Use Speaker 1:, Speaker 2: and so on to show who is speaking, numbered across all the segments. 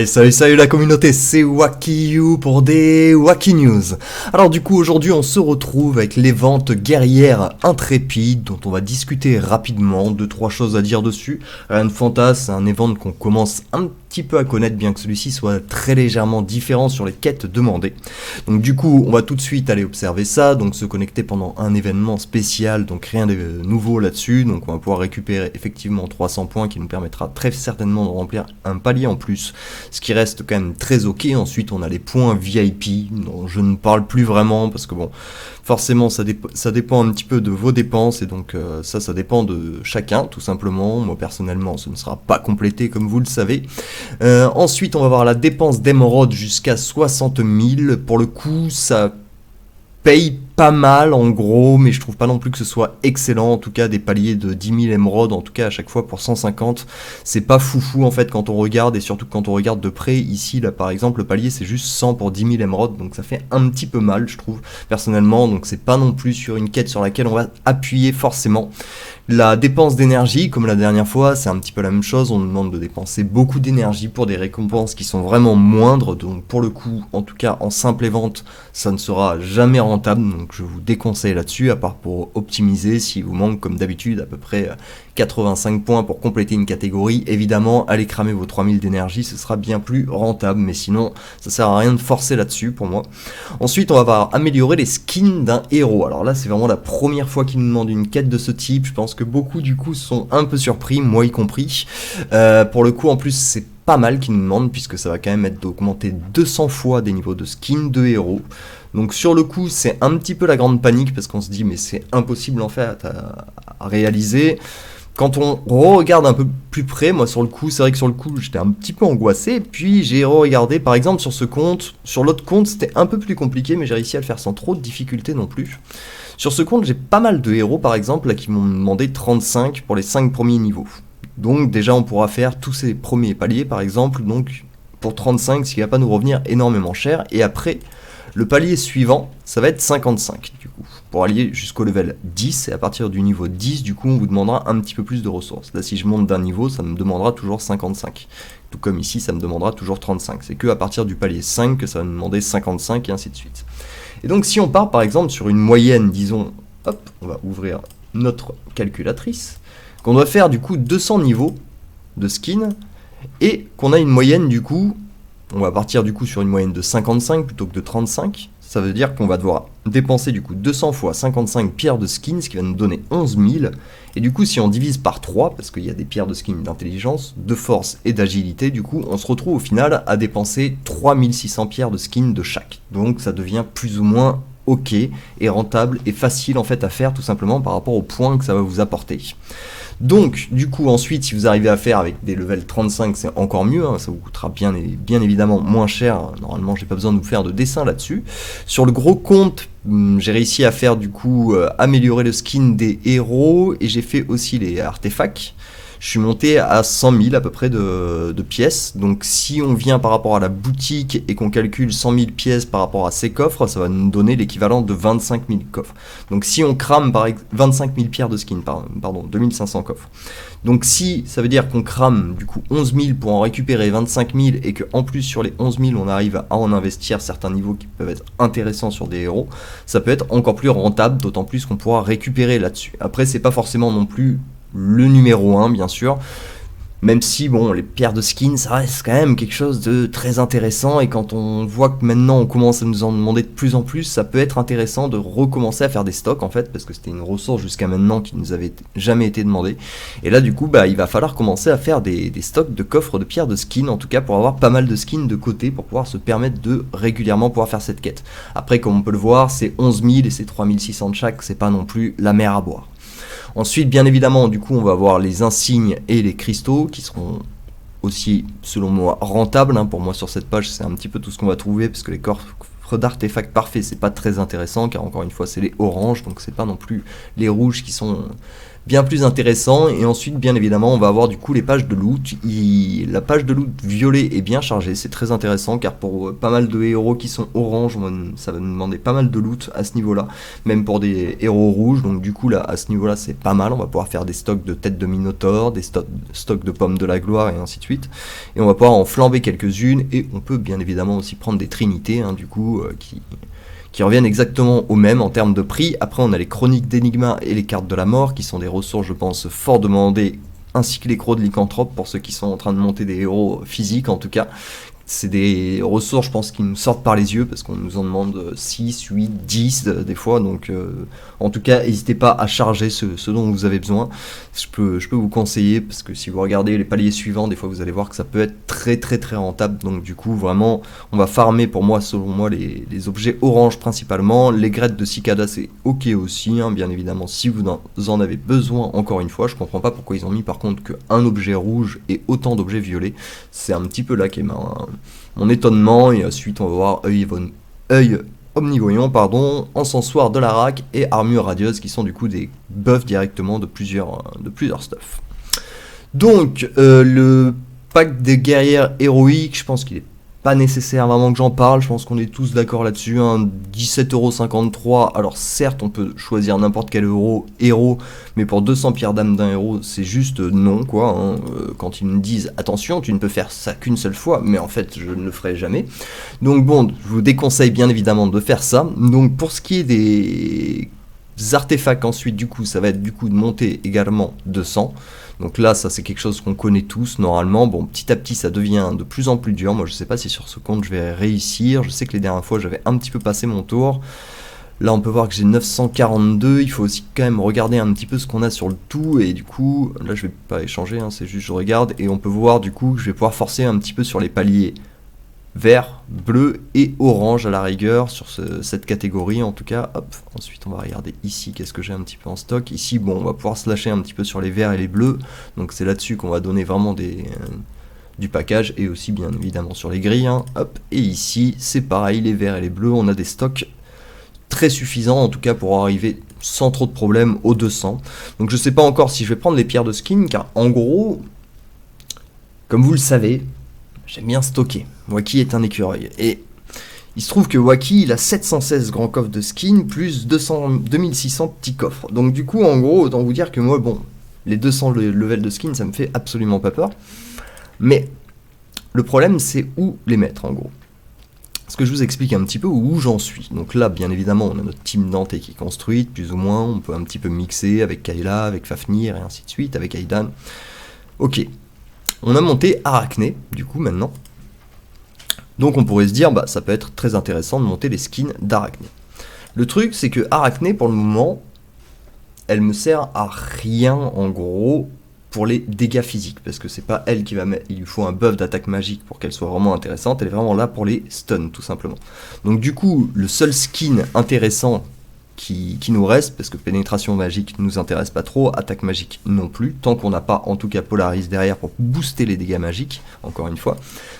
Speaker 1: Et salut la communauté, c'est WakiU pour des Waki News. Alors du coup aujourd'hui on se retrouve avec les ventes guerrières intrépides dont on va discuter rapidement, 2-3 choses à dire dessus. Rien de fantasme, c'est un event qu'on commence un petit peu à connaître bien que celui-ci soit très légèrement différent sur les quêtes demandées. Donc du coup on va tout de suite aller observer ça, donc se connecter pendant un événement spécial, donc rien de nouveau là-dessus. Donc on va pouvoir récupérer effectivement 300 points qui nous permettra très certainement de remplir un palier en plus, ce qui reste quand même très ok. Ensuite on a les points VIP dont je ne parle plus vraiment parce que bon, forcément ça dépend un petit peu de vos dépenses et donc ça dépend de chacun tout simplement. Moi personnellement ce ne sera pas complété comme vous le savez. Ensuite on va voir la dépense d'émeraude jusqu'à 60 000, pour le coup ça paye pas mal en gros, mais je trouve pas non plus que ce soit excellent. En tout cas des paliers de 10 000 émeraudes, en tout cas à chaque fois pour 150, c'est pas foufou en fait quand on regarde, et surtout quand on regarde de près. Ici là par exemple le palier c'est juste 100 pour 10 000 émeraudes, donc ça fait un petit peu mal je trouve personnellement, donc c'est pas non plus sur une quête sur laquelle on va appuyer forcément. La dépense d'énergie, comme la dernière fois, c'est un petit peu la même chose, on nous demande de dépenser beaucoup d'énergie pour des récompenses qui sont vraiment moindres, donc pour le coup, en tout cas en simple vente, ça ne sera jamais rentable, donc je vous déconseille là-dessus, à part pour optimiser, s'il vous manque comme d'habitude à peu près 85 points pour compléter une catégorie, évidemment, allez cramer vos 3000 d'énergie, ce sera bien plus rentable, mais sinon, ça sert à rien de forcer là-dessus pour moi. Ensuite, on va améliorer les skins d'un héros. Alors là, c'est vraiment la première fois qu'il nous demande une quête de ce type, je pense que beaucoup du coup sont un peu surpris, moi y compris. Pour le coup, en plus, c'est pas mal qu'il nous demande, puisque ça va quand même être d'augmenter 200 fois des niveaux de skins de héros. Donc sur le coup, c'est un petit peu la grande panique, parce qu'on se dit, mais c'est impossible en fait à réaliser. Quand on regarde un peu plus près, moi sur le coup, c'est vrai que sur le coup j'étais un petit peu angoissé, puis j'ai regardé par exemple sur ce compte, sur l'autre compte c'était un peu plus compliqué, mais j'ai réussi à le faire sans trop de difficultés non plus. Sur ce compte j'ai pas mal de héros par exemple là, qui m'ont demandé 35 pour les 5 premiers niveaux. Donc déjà on pourra faire tous ces premiers paliers par exemple, donc pour 35, ce qui va pas nous revenir énormément cher, et après le palier suivant ça va être 55 du coup, pour aller jusqu'au level 10, et à partir du niveau 10, du coup, on vous demandera un petit peu plus de ressources. Là, si je monte d'un niveau, ça me demandera toujours 55. Tout comme ici, ça me demandera toujours 35. C'est que à partir du palier 5 que ça va me demander 55, et ainsi de suite. Et donc, si on part, par exemple, sur une moyenne, disons, hop, on va ouvrir notre calculatrice, qu'on doit faire, du coup, 200 niveaux de skin, et qu'on a une moyenne, du coup, on va partir, du coup, sur une moyenne de 55 plutôt que de 35, ça veut dire qu'on va devoir dépenser du coup 200 fois 55 pierres de skin, ce qui va nous donner 11 000. Et du coup, si on divise par 3, parce qu'il y a des pierres de skin d'intelligence, de force et d'agilité, du coup, on se retrouve au final à dépenser 3600 pierres de skin de chaque. Donc ça devient plus ou moins ok et rentable et facile en fait à faire, tout simplement par rapport aux points que ça va vous apporter. Donc, du coup, ensuite, si vous arrivez à faire avec des levels 35, c'est encore mieux, hein, ça vous coûtera bien évidemment moins cher. Normalement, j'ai pas besoin de vous faire de dessin là-dessus. Sur le gros compte, j'ai réussi à faire, du coup, améliorer le skin des héros, et j'ai fait aussi les artefacts. Je suis monté à 100 000 à peu près de pièces. Donc si on vient par rapport à la boutique et qu'on calcule 100 000 pièces par rapport à ces coffres, ça va nous donner l'équivalent de 25 000 coffres. Donc si on crame 25 000 pierres de skin, pardon, 2500 coffres. Donc si ça veut dire qu'on crame du coup 11 000 pour en récupérer 25 000, et qu'en plus sur les 11 000 on arrive à en investir certains niveaux qui peuvent être intéressants sur des héros, ça peut être encore plus rentable, d'autant plus qu'on pourra récupérer là-dessus. Après c'est pas forcément non plus le numéro 1 bien sûr, même si bon, les pierres de skin ça reste quand même quelque chose de très intéressant, et quand on voit que maintenant on commence à nous en demander de plus en plus, ça peut être intéressant de recommencer à faire des stocks en fait, parce que c'était une ressource jusqu'à maintenant qui nous avait jamais été demandée, et là du coup bah, il va falloir commencer à faire des stocks de coffres de pierres de skin, en tout cas pour avoir pas mal de skins de côté, pour pouvoir se permettre de régulièrement pouvoir faire cette quête. Après comme on peut le voir, c'est 11 000 et c'est 3600 de chaque, c'est pas non plus la mer à boire. Ensuite, bien évidemment, du coup, on va avoir les insignes et les cristaux qui seront aussi, selon moi, rentables. Pour moi, sur cette page, c'est un petit peu tout ce qu'on va trouver, parce que les coffres d'artefacts parfaits, c'est pas très intéressant, car encore une fois, c'est les oranges, donc c'est pas non plus les rouges qui sont bien plus intéressant. Et ensuite, bien évidemment, on va avoir du coup les pages de loot. La page de loot violet est bien chargée, c'est très intéressant car pour pas mal de héros qui sont orange, ça va nous demander pas mal de loot à ce niveau-là, même pour des héros rouges. Donc du coup là, à ce niveau-là, c'est pas mal. On va pouvoir faire des stocks de têtes de Minotaur, des stocks de pommes de la gloire et ainsi de suite. Et on va pouvoir en flamber quelques-unes et on peut bien évidemment aussi prendre des trinités, du coup, qui reviennent exactement au même en termes de prix. Après, on a les chroniques d'Enigma et les cartes de la mort, qui sont des ressources, je pense, fort demandées, ainsi que les crocs de lycanthrope, pour ceux qui sont en train de monter des héros physiques, en tout cas. C'est des ressources, je pense, qui nous sortent par les yeux, parce qu'on nous en demande 6, 8, 10 des fois, donc en tout cas, n'hésitez pas à charger ce dont vous avez besoin. Je peux vous conseiller, parce que si vous regardez les paliers suivants, des fois vous allez voir que ça peut être très très très rentable, donc du coup, vraiment, on va farmer, pour moi, selon moi, les objets orange principalement. Les grettes de cicada, c'est ok aussi, bien évidemment, si vous en avez besoin, encore une fois. Je comprends pas pourquoi ils ont mis par contre qu'un objet rouge et autant d'objets violets. C'est un petit peu là qu'est mon étonnement. Et ensuite on va voir œil omnivoyant, encensoir de la raque et armure radieuse, qui sont du coup des buffs directement de plusieurs stuff. Donc le pack des guerrières héroïques, je pense qu'il est pas nécessaire vraiment que j'en parle, je pense qu'on est tous d'accord là-dessus, 17,53€, alors certes on peut choisir n'importe quel héros, mais pour 200 pierres d'âme d'un héros, c'est juste non, quoi, quand ils nous disent, attention, tu ne peux faire ça qu'une seule fois, mais en fait, je ne le ferai jamais. Donc bon, je vous déconseille bien évidemment de faire ça. Donc pour ce qui est des artefacts ensuite, du coup, ça va être du coup de monter également 200. Donc là, ça c'est quelque chose qu'on connaît tous normalement. Bon, petit à petit, ça devient de plus en plus dur. Moi, je sais pas si sur ce compte, je vais réussir. Je sais que les dernières fois, j'avais un petit peu passé mon tour. Là, on peut voir que j'ai 942. Il faut aussi quand même regarder un petit peu ce qu'on a sur le tout. Et du coup, là, je vais pas échanger, c'est juste je regarde. Et on peut voir du coup que je vais pouvoir forcer un petit peu sur les paliers vert, bleu et orange à la rigueur, sur cette catégorie en tout cas. Hop, ensuite on va regarder ici qu'est-ce que j'ai un petit peu en stock. Ici, bon, on va pouvoir se lâcher un petit peu sur les verts et les bleus, donc c'est là-dessus qu'on va donner vraiment du package, et aussi bien évidemment sur les grilles. Hop, et ici c'est pareil, les verts et les bleus, on a des stocks très suffisants en tout cas pour arriver sans trop de problèmes aux 200. Donc je sais pas encore si je vais prendre les pierres de skin, car en gros, comme vous le savez, j'aime bien stocker. Waki est un écureuil. Et il se trouve que Waki, il a 716 grands coffres de skin, plus 2600 petits coffres. Donc du coup, en gros, autant vous dire que moi, bon, les 200 levels de skin, ça me fait absolument pas peur. Mais le problème, c'est où les mettre, en gros. Parce que je vous explique un petit peu où j'en suis. Donc là, bien évidemment, on a notre team Dante qui est construite, plus ou moins. On peut un petit peu mixer avec Kayla, avec Fafnir, et ainsi de suite, avec Aidan. Ok. On a monté Arachné, du coup, maintenant. Donc on pourrait se dire, ça peut être très intéressant de monter les skins d'Arachné. Le truc, c'est que Arachné, pour le moment, elle me sert à rien, en gros, pour les dégâts physiques. Parce que c'est pas elle qui va mettre... Il lui faut un buff d'attaque magique pour qu'elle soit vraiment intéressante. Elle est vraiment là pour les stuns, tout simplement. Donc du coup, le seul skin intéressant qui nous reste, parce que pénétration magique nous intéresse pas trop, attaque magique non plus, tant qu'on n'a pas en tout cas Polaris derrière pour booster les dégâts magiques, encore une fois,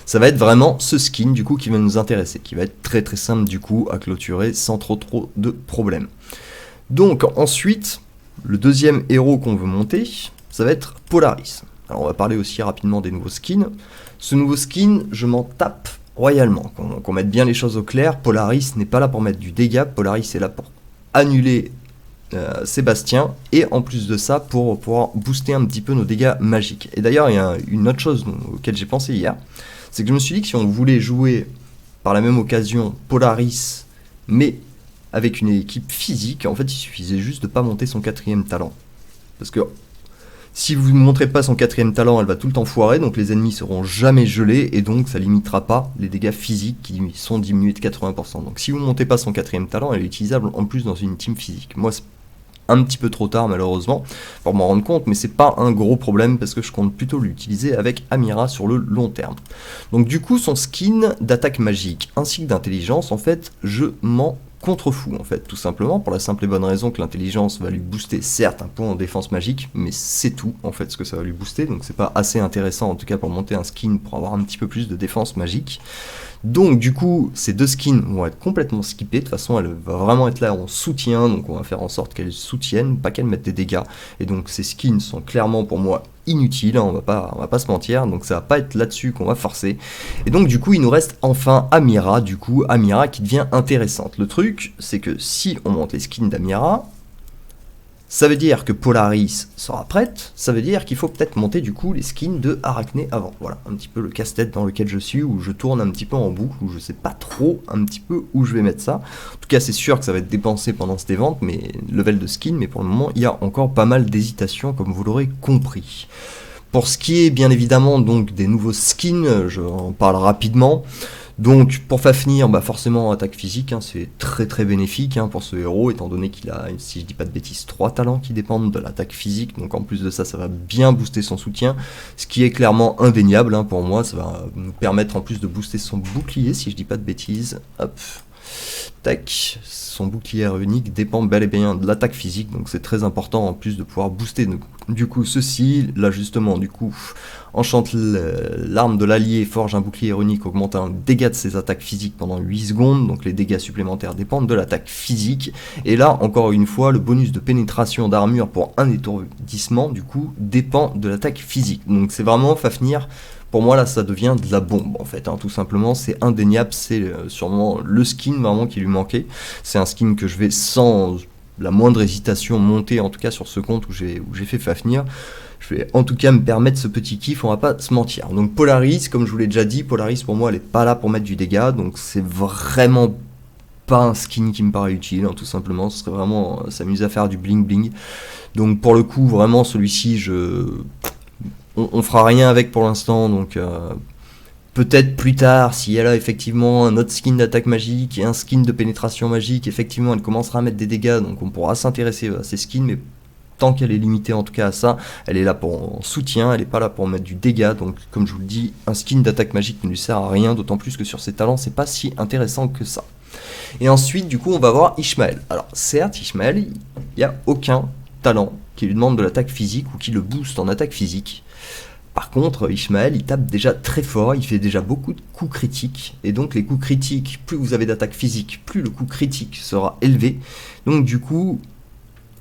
Speaker 1: ça va être vraiment ce skin du coup qui va nous intéresser, qui va être très très simple du coup à clôturer sans trop de problèmes. Donc ensuite, le deuxième héros qu'on veut monter, ça va être Polaris. Alors on va parler aussi rapidement des nouveaux skins. Ce nouveau skin, je m'en tape royalement, qu'on mette bien les choses au clair. Polaris n'est pas là pour mettre du dégât, Polaris est là pour annuler Sébastien, et en plus de ça pour pouvoir booster un petit peu nos dégâts magiques. Et d'ailleurs il y a une autre chose auquel j'ai pensé hier, c'est que je me suis dit que si on voulait jouer par la même occasion Polaris mais avec une équipe physique, en fait il suffisait juste de pas monter son 4ème talent, parce que si vous ne montrez pas son 4ème talent, elle va tout le temps foirer, donc les ennemis seront jamais gelés, et donc ça limitera pas les dégâts physiques qui sont diminués de 80%. Donc si vous ne montez pas son 4ème talent, elle est utilisable en plus dans une team physique. Moi, c'est un petit peu trop tard malheureusement pour m'en rendre compte, mais c'est pas un gros problème parce que je compte plutôt l'utiliser avec Amira sur le long terme. Donc du coup, son skin d'attaque magique ainsi que d'intelligence, en fait, je m'en contrefou en fait, tout simplement, pour la simple et bonne raison que l'intelligence va lui booster certes un point en défense magique, mais c'est tout en fait ce que ça va lui booster, donc c'est pas assez intéressant en tout cas pour monter un skin pour avoir un petit peu plus de défense magique. Donc du coup, ces deux skins vont être complètement skippées. De toute façon, elle va vraiment être là en soutien, donc on va faire en sorte qu'elles soutiennent, pas qu'elles mettent des dégâts. Et donc ces skins sont clairement pour moi inutiles, hein, on va pas se mentir, donc ça va pas être là-dessus qu'on va forcer. Et donc du coup, il nous reste enfin Amira, du coup, Amira qui devient intéressante. Le truc, c'est que si on monte les skins d'Amira, ça veut dire que Polaris sera prête, ça veut dire qu'il faut peut-être monter du coup les skins de Arachné avant. Voilà, un petit peu le casse-tête dans lequel je suis, où je tourne un petit peu en boucle, où je sais pas trop un petit peu où je vais mettre ça. En tout cas, c'est sûr que ça va être dépensé pendant cette vente, mais level de skin, mais pour le moment, il y a encore pas mal d'hésitation, comme vous l'aurez compris. Pour ce qui est bien évidemment donc des nouveaux skins, je en parle rapidement. Donc pour Fafnir, bah forcément attaque physique, hein, c'est très très bénéfique hein, pour ce héros, étant donné qu'il a, si je dis pas de bêtises, 3 talents qui dépendent de l'attaque physique, donc en plus de ça, ça va bien booster son soutien, ce qui est clairement indéniable hein, pour moi, ça va nous permettre en plus de booster son bouclier, si je dis pas de bêtises, hop, tac, son bouclier unique dépend bel et bien de l'attaque physique, donc c'est très important en plus de pouvoir booster du coup ceci, là justement du coup enchante l'arme de l'allié, forge un bouclier unique, augmente un dégât de ses attaques physiques pendant 8 secondes, donc les dégâts supplémentaires dépendent de l'attaque physique, et là encore une fois le bonus de pénétration d'armure pour un étourdissement du coup dépend de l'attaque physique, donc c'est vraiment Fafnir. Pour moi, là, ça devient de la bombe, en fait, hein, tout simplement, c'est indéniable, c'est sûrement le skin vraiment qui lui manquait. C'est un skin que je vais sans la moindre hésitation monter, en tout cas sur ce compte où j'ai fait Fafnir. Je vais en tout cas me permettre ce petit kiff, on va pas se mentir. Donc Polaris, comme je vous l'ai déjà dit, Polaris pour moi, elle est pas là pour mettre du dégât, donc c'est vraiment pas un skin qui me paraît utile, hein, tout simplement, ce serait vraiment s'amuser à faire du bling bling. Donc pour le coup, vraiment, celui-ci, on fera rien avec pour l'instant, donc peut-être plus tard, si elle a effectivement un autre skin d'attaque magique et un skin de pénétration magique, effectivement elle commencera à mettre des dégâts, donc on pourra s'intéresser à ces skins, mais tant qu'elle est limitée en tout cas à ça, elle est là pour en soutien, elle n'est pas là pour mettre du dégât, donc comme je vous le dis, un skin d'attaque magique ne lui sert à rien, d'autant plus que sur ses talents c'est pas si intéressant que ça. Et ensuite du coup on va voir Ishmael. Alors certes Ishmael, il n'y a aucun talent qui lui demande de l'attaque physique ou qui le booste en attaque physique. Par contre, Ishmael, il tape déjà très fort, il fait déjà beaucoup de coups critiques, et donc les coups critiques, plus vous avez d'attaque physique, plus le coup critique sera élevé. Donc du coup,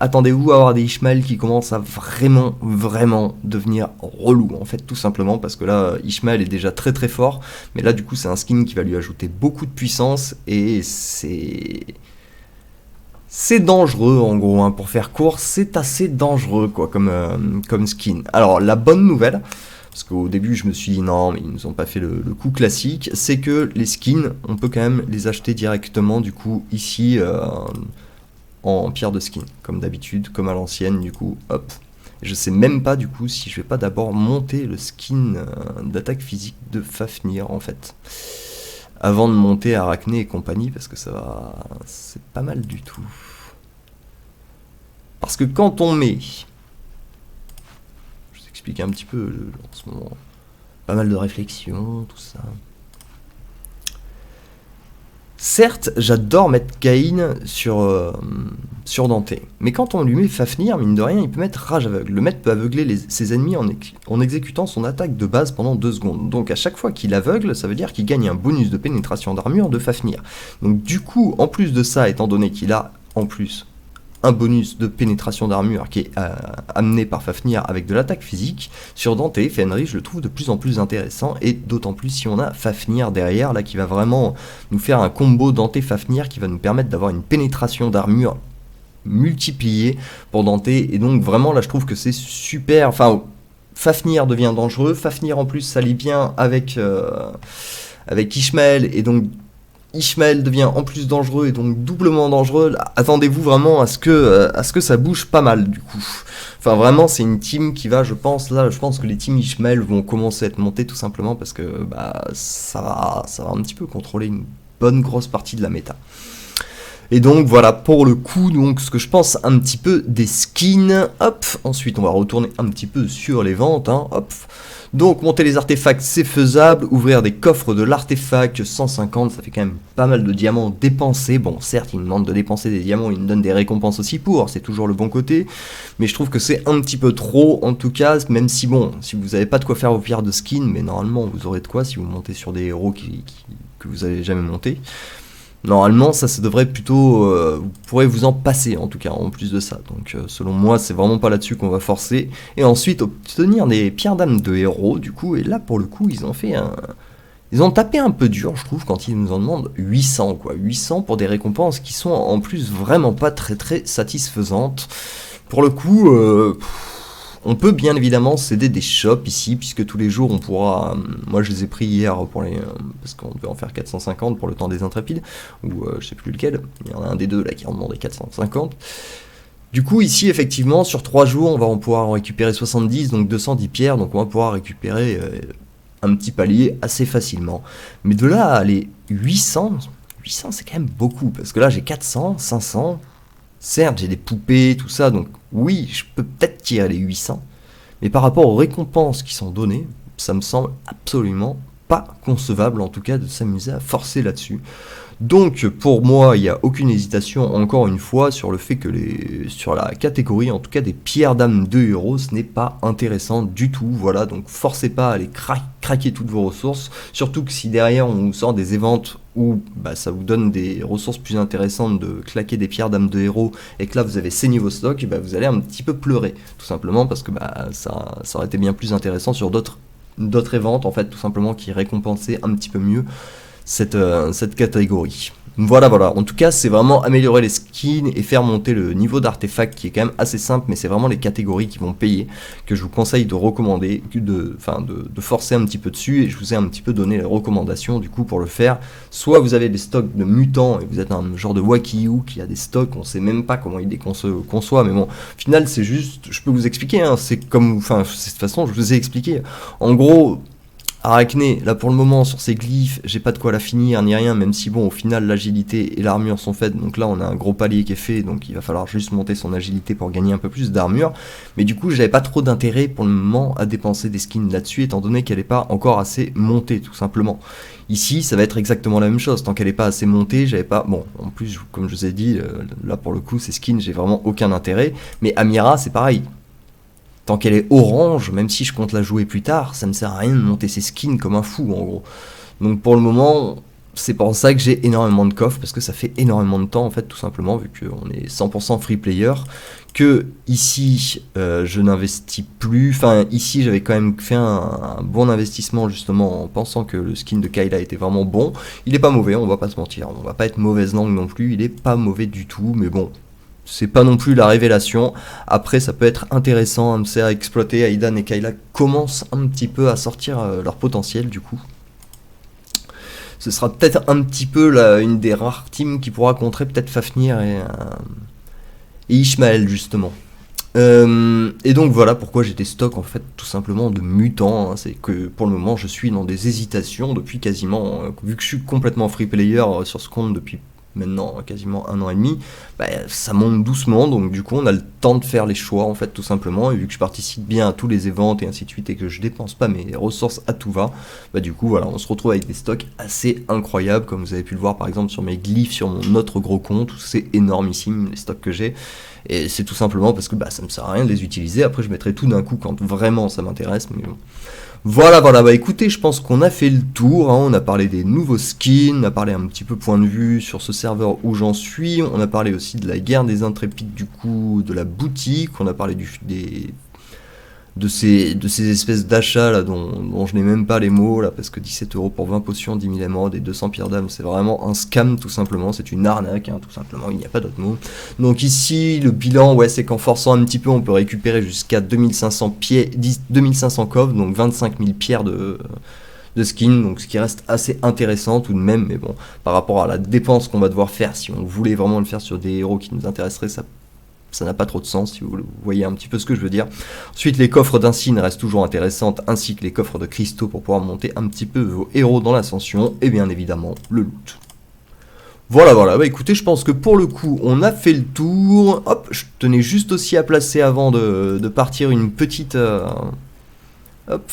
Speaker 1: attendez-vous à avoir des Ishmael qui commencent à vraiment devenir relou, en fait, tout simplement, parce que là, Ishmael est déjà très très fort, mais là, du coup, c'est un skin qui va lui ajouter beaucoup de puissance, et c'est dangereux en gros, hein, pour faire court, c'est assez dangereux quoi comme skin. Alors la bonne nouvelle, parce qu'au début je me suis dit non mais ils nous ont pas fait le coup classique, c'est que les skins, on peut quand même les acheter directement du coup ici en pierre de skin, comme d'habitude, comme à l'ancienne du coup, hop. Je sais même pas du coup si je vais pas d'abord monter le skin d'attaque physique de Fafnir en fait. Avant de monter Arachné et compagnie, parce que ça va... c'est pas mal du tout. Parce que quand on met... Je vous explique un petit peu en ce moment. Pas mal de réflexions, tout ça. Certes, j'adore mettre Caïn sur Dante, mais quand on lui met Fafnir, mine de rien, il peut mettre Rage Aveugle. Le maître peut aveugler ses ennemis en exécutant son attaque de base pendant 2 secondes. Donc à chaque fois qu'il aveugle, ça veut dire qu'il gagne un bonus de pénétration d'armure de Fafnir. Donc du coup, en plus de ça, étant donné qu'il a en plus un bonus de pénétration d'armure qui est amené par Fafnir avec de l'attaque physique, sur Dante et Fenris, je le trouve de plus en plus intéressant, et d'autant plus si on a Fafnir derrière, là qui va vraiment nous faire un combo Dante-Fafnir qui va nous permettre d'avoir une pénétration d'armure multipliée pour Dante, et donc vraiment là je trouve que c'est super, enfin Fafnir devient dangereux, Fafnir en plus s'allie bien avec Ishmael, et donc Ishmael devient en plus dangereux et donc doublement dangereux. Attendez-vous vraiment à ce que ça bouge pas mal du coup. Enfin vraiment c'est une team qui va, je pense que les teams Ishmael vont commencer à être montées tout simplement parce que bah ça va un petit peu contrôler une bonne grosse partie de la méta. Et donc voilà pour le coup, donc ce que je pense un petit peu des skins. Hop, ensuite on va retourner un petit peu sur les ventes, hein, hop. Donc monter les artefacts c'est faisable, ouvrir des coffres de l'artefact 150, ça fait quand même pas mal de diamants dépensés. Bon certes il me demande de dépenser des diamants, il me donne des récompenses aussi pour, c'est toujours le bon côté, mais je trouve que c'est un petit peu trop en tout cas, même si bon, si vous n'avez pas de quoi faire vos pierres de skin, mais normalement vous aurez de quoi si vous montez sur des héros que vous avez jamais monté. Normalement, ça devrait plutôt... vous pourrez vous en passer, en tout cas, en plus de ça. Donc, selon moi, c'est vraiment pas là-dessus qu'on va forcer. Et ensuite, obtenir des pierres d'âme de héros, du coup. Et là, pour le coup, ils ont fait un... Ils ont tapé un peu dur, je trouve, quand ils nous en demandent 800, quoi. 800 pour des récompenses qui sont, en plus, vraiment pas très, très satisfaisantes. Pour le coup... on peut bien évidemment céder des shops ici, puisque tous les jours on pourra... moi je les ai pris hier pour les... parce qu'on devait en faire 450 pour le temps des intrépides, ou je sais plus lequel, il y en a un des deux là qui en demandait 450. Du coup ici effectivement sur 3 jours on va pouvoir en récupérer 70, donc 210 pierres, donc on va pouvoir récupérer un petit palier assez facilement. Mais de là à aller 800 c'est quand même beaucoup, parce que là j'ai 400, 500... Certes, j'ai des poupées, tout ça, donc oui, je peux peut-être tirer les 800, mais par rapport aux récompenses qui sont données, ça me semble absolument pas concevable, en tout cas, de s'amuser à forcer là-dessus. Donc, pour moi, il n'y a aucune hésitation, encore une fois, sur le fait que sur la catégorie, en tout cas, des pierres d'âme de héros, ce n'est pas intéressant du tout, voilà, donc forcez pas à aller craquer toutes vos ressources, surtout que si derrière on vous sort des évents où ça vous donne des ressources plus intéressantes de claquer des pierres d'âme de héros, et que là vous avez saigné vos stocks, vous allez un petit peu pleurer, tout simplement, parce que ça aurait été bien plus intéressant sur d'autres évents, en fait, tout simplement, qui récompensaient un petit peu mieux cette catégorie. Voilà, en tout cas c'est vraiment améliorer les skins et faire monter le niveau d'artefact qui est quand même assez simple, mais c'est vraiment les catégories qui vont payer, que je vous conseille de recommander, de forcer un petit peu dessus, et je vous ai un petit peu donné les recommandations du coup pour le faire. Soit vous avez des stocks de mutants et vous êtes un genre de Wakiyu qui a des stocks, on sait même pas comment il les conçoit, mais bon, au final c'est juste, je peux vous expliquer, hein, c'est comme, de toute façon je vous ai expliqué, en gros... Arachné, là pour le moment sur ces glyphes, j'ai pas de quoi la finir ni rien, même si bon au final l'agilité et l'armure sont faites, donc là on a un gros palier qui est fait, donc il va falloir juste monter son agilité pour gagner un peu plus d'armure, mais du coup j'avais pas trop d'intérêt pour le moment à dépenser des skins là-dessus, étant donné qu'elle est pas encore assez montée tout simplement. Ici ça va être exactement la même chose, tant qu'elle est pas assez montée, j'avais pas... Bon, en plus comme je vous ai dit, là pour le coup ces skins j'ai vraiment aucun intérêt, mais Amira c'est pareil. Tant qu'elle est orange, même si je compte la jouer plus tard, ça ne sert à rien de monter ses skins comme un fou en gros. Donc pour le moment, c'est pour ça que j'ai énormément de coffres, parce que ça fait énormément de temps en fait, tout simplement, vu qu'on est 100% free player, que ici je n'investis plus, enfin ici j'avais quand même fait un bon investissement justement en pensant que le skin de Kayla était vraiment bon. Il est pas mauvais, on va pas se mentir, on va pas être mauvaise langue non plus, il est pas mauvais du tout, mais bon... C'est pas non plus la révélation. Après, ça peut être intéressant à exploiter. Aidan et Kayla commencent un petit peu à sortir leur potentiel, du coup. Ce sera peut-être un petit peu une des rares teams qui pourra contrer peut-être Fafnir et Ishmael, justement. Et donc voilà pourquoi j'ai des stocks en fait tout simplement de mutants, hein. C'est que pour le moment je suis dans des hésitations depuis quasiment, vu que je suis complètement free player sur ce compte depuis maintenant quasiment 1 an et demi, ça monte doucement, donc du coup on a le temps de faire les choix en fait tout simplement, et vu que je participe bien à tous les events et ainsi de suite et que je dépense pas mes ressources à tout va, du coup voilà, on se retrouve avec des stocks assez incroyables, comme vous avez pu le voir par exemple sur mes glyphes sur mon autre gros compte, c'est énormissime les stocks que j'ai, et c'est tout simplement parce que ça me sert à rien de les utiliser, après je mettrai tout d'un coup quand vraiment ça m'intéresse, mais bon. Voilà, écoutez, je pense qu'on a fait le tour, hein. On a parlé des nouveaux skins, on a parlé un petit peu point de vue sur ce serveur où j'en suis, on a parlé aussi de la guerre des intrépides, du coup, de la boutique, on a parlé de ces espèces d'achats là dont je n'ai même pas les mots là, parce que 17 € pour 20 potions, 10 000 émeraudes et 200 pierres d'âme, c'est vraiment un scam tout simplement, c'est une arnaque, hein, tout simplement, il n'y a pas d'autre mot. Donc ici le bilan, c'est qu'en forçant un petit peu on peut récupérer jusqu'à 2500 coffres, donc 25 000 pierres de skin, donc ce qui reste assez intéressant tout de même, mais bon, par rapport à la dépense qu'on va devoir faire, si on voulait vraiment le faire sur des héros qui nous intéresseraient, ça n'a pas trop de sens, si vous voyez un petit peu ce que je veux dire. Ensuite, les coffres d'insignes restent toujours intéressantes, ainsi que les coffres de cristaux pour pouvoir monter un petit peu vos héros dans l'ascension, et bien évidemment, le loot. Voilà, écoutez, je pense que pour le coup, on a fait le tour. Hop, je tenais juste aussi à placer avant de partir une petite... Hop,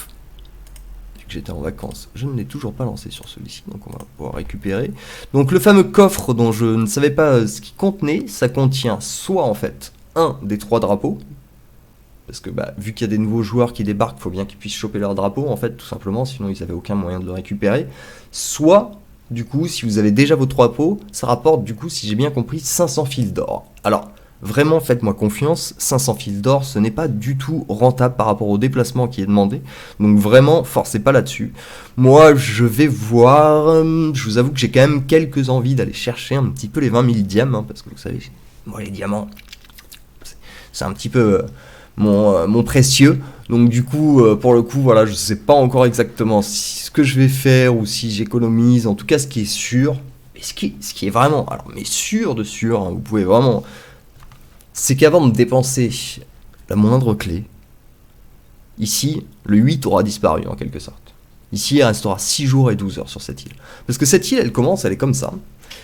Speaker 1: que j'étais en vacances, je ne l'ai toujours pas lancé sur celui-ci, donc on va pouvoir récupérer. Donc le fameux coffre dont je ne savais pas ce qu'il contenait, ça contient soit en fait un des 3 drapeaux, parce que vu qu'il y a des nouveaux joueurs qui débarquent, il faut bien qu'ils puissent choper leur drapeau en fait, tout simplement, sinon ils n'avaient aucun moyen de le récupérer, soit Du coup, si vous avez déjà vos 3 pots, ça rapporte, du coup, si j'ai bien compris, 500 fils d'or. Alors, vraiment, faites-moi confiance, 500 fils d'or, ce n'est pas du tout rentable par rapport au déplacement qui est demandé. Donc vraiment, forcez pas là-dessus. Moi, je vais voir... je vous avoue que j'ai quand même quelques envies d'aller chercher un petit peu les 20 000 diamants, parce que vous savez, moi, les diamants, c'est un petit peu mon précieux. Donc du coup, pour le coup, voilà, je sais pas encore exactement ce que je vais faire ou si j'économise. En tout cas, ce qui est sûr, et ce qui est vraiment, alors mais sûr de sûr, hein, vous pouvez vraiment, c'est qu'avant de dépenser la moindre clé, ici, le 8 aura disparu en quelque sorte. Ici, il restera 6 jours et 12 heures sur cette île. Parce que cette île, elle est comme ça.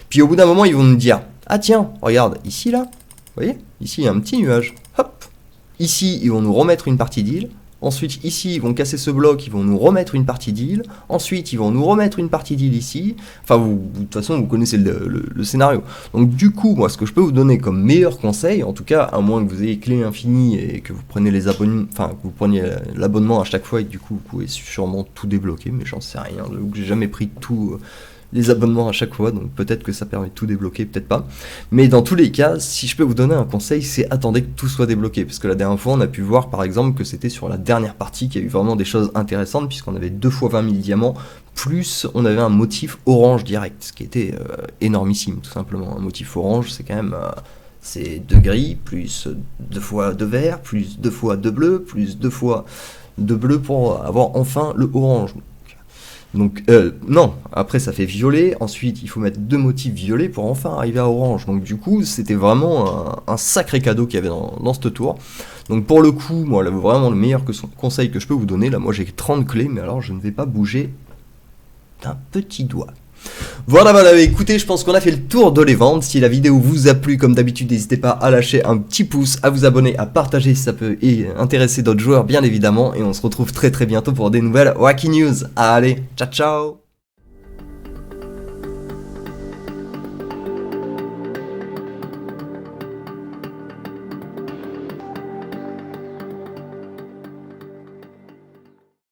Speaker 1: Puis au bout d'un moment, ils vont nous dire, ah tiens, regarde, ici là, vous voyez, ici il y a un petit nuage, hop. Ici, ils vont nous remettre une partie d'île. Ensuite, ici, ils vont casser ce bloc, ils vont nous remettre une partie d'île. Ensuite, ils vont nous remettre une partie d'île ici. Enfin, de toute façon, vous connaissez le scénario. Donc, du coup, moi, ce que je peux vous donner comme meilleur conseil, en tout cas, à moins que vous ayez clé infinie et que vous preniez les abonnements, enfin, que vous preniez l'abonnement à chaque fois et que du coup, vous pouvez sûrement tout débloquer, mais j'en sais rien. J'ai jamais pris tout. Les abonnements à chaque fois, donc peut-être que ça permet de tout débloquer, peut-être pas. Mais dans tous les cas, si je peux vous donner un conseil, c'est attendez que tout soit débloqué. Parce que la dernière fois, on a pu voir par exemple que c'était sur la dernière partie qu'il y a eu vraiment des choses intéressantes, puisqu'on avait 2 fois 20 000 diamants, plus on avait un motif orange direct, ce qui était énormissime, tout simplement. Un motif orange, c'est quand même... c'est 2 gris, plus 2 fois 2 verts, plus 2 fois 2 bleus, plus 2 fois 2 bleus pour avoir enfin le orange. Donc, non, après ça fait violet, ensuite il faut mettre 2 motifs violets pour enfin arriver à orange. Donc du coup, c'était vraiment un sacré cadeau qu'il y avait dans ce tour. Donc pour le coup, moi, là, vraiment le meilleur conseil que je peux vous donner, là, moi j'ai 30 clés, mais alors je ne vais pas bouger d'un petit doigt. Voilà, écoutez, je pense qu'on a fait le tour de les ventes. Si la vidéo vous a plu, comme d'habitude, n'hésitez pas à lâcher un petit pouce, à vous abonner, à partager si ça peut intéresser d'autres joueurs, bien évidemment. Et on se retrouve très bientôt pour des nouvelles Wacky News. Allez, ciao ciao.